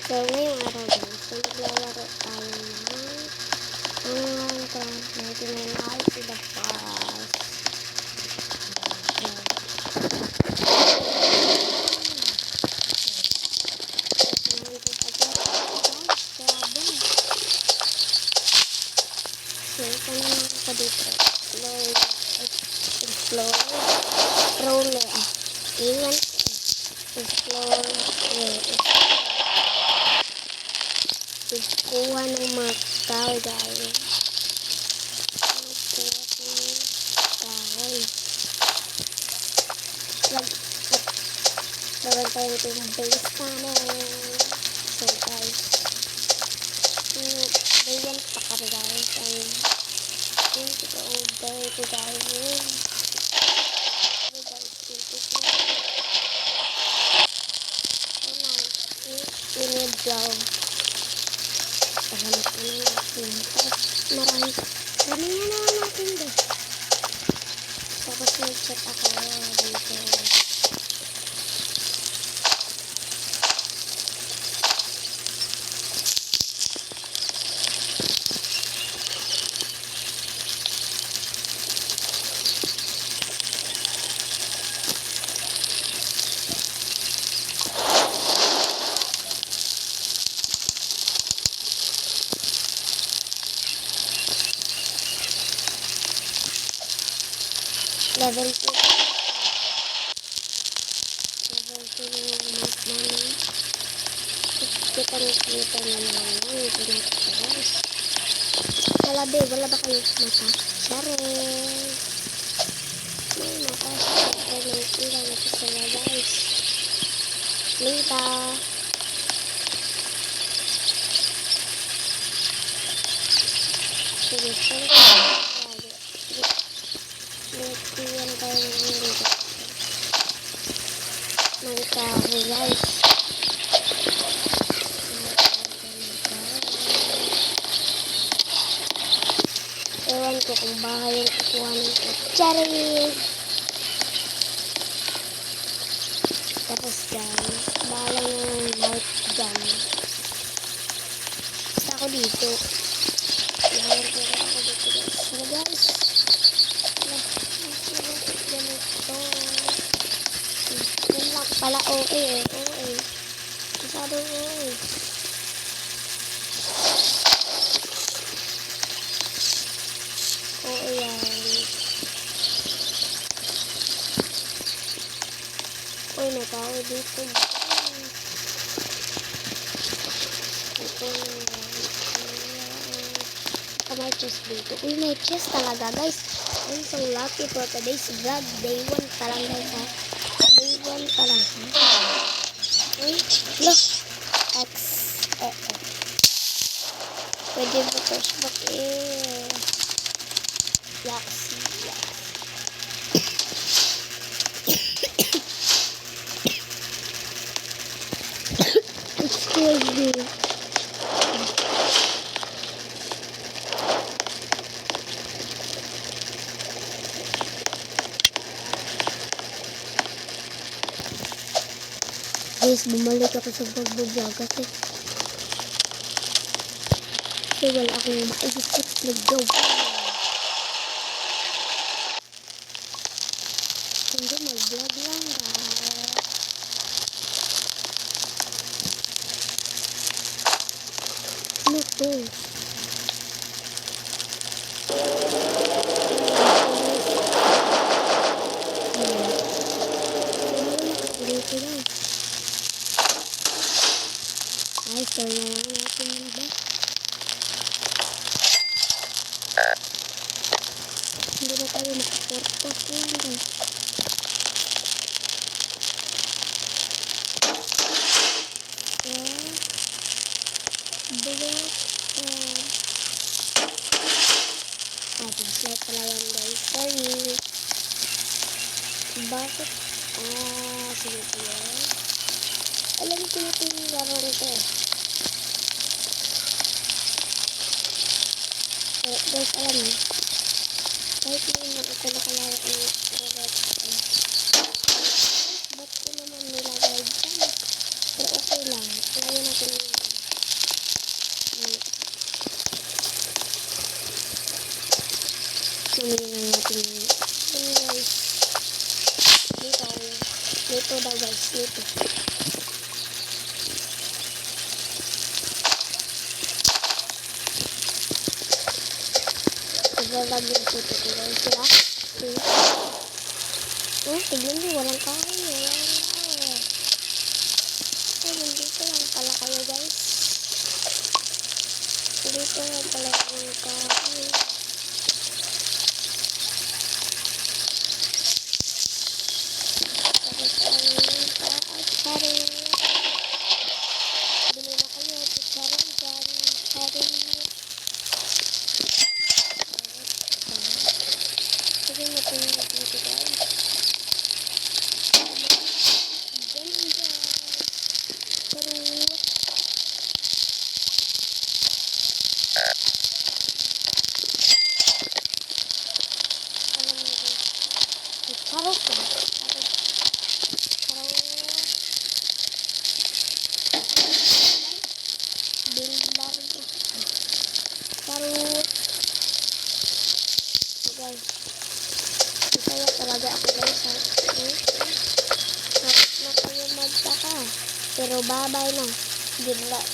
So, ngayong araw guys, so maglalaro tayo ng ano lang ito, 99 hours to the past. So, ito naman ako dito. Explore, roller, iwan, explore, kuha ng mga kahoy guys. Kuha ng kahoy. Lagyan tayo ito yung base namin. So guys, bayan pa kami guys. And yun ito over ito guys. So guys, ito ito. So nice. We need job. Hanap na natin. Tapos marami nga naman natin doon. Tapos nag-check ako dito. Level 2 yung map namin. Kita nyo naman yung pinagkakas. Wala ba kayo mata? Charis! May mata siya. Ay, may ilang ito sila guys. Lita! Sige, saan ka? Iwan tayo ng dito. Nagkaho guys. Ewan ko kung baka yung kukuhanin ko. Charis! Tapos guys, bahala na yung light gun. Basta ako dito. Bahala ko ako dito guys. Hello guys. Ganito. Yun lang pala OA. Masyadong OA. OA yan. Uy, may tao dito. Ito na may chest dito. Uy, may chest talaga guys. I'm so lucky for today's vlog. Day 1 pa lang guys ha. Day 1 pa lang ha. Uy, look. X. Pwede mo first back Yaxi. Excuse me. Guys, bumalik ako sa pagbablog kasi wala akong maisip nag-job. Hindi mag-vlog lang guys. Ano to? Dito lang. Ay, so na lang natin yung ba? Hindi na tayo makaportos lang guys. Slide pala yan guys. Sorry. Bakit? Sige po yan. Alam ko yung laro nito eh. Guys, alam niyo. Kahit naman ako nakalaro ng robot. Ba't ko naman nilagay dyan? Pero okay lang. Kaya natin yung naglalag yung city ko guys. Sila. Tignan nyo. Walang kahoy. Nandito lang pala kayo guys. Dito lang pala yung kahoy. Bili na kayo. Picturean dyan. Picturean nyo. Sige natin yung dito guys. Ganda. Pero alam mo guys. Charot ka. Charot. Guys. Masaya talaga ako guys. Na kayo magtaka. Pero babay na. Gila.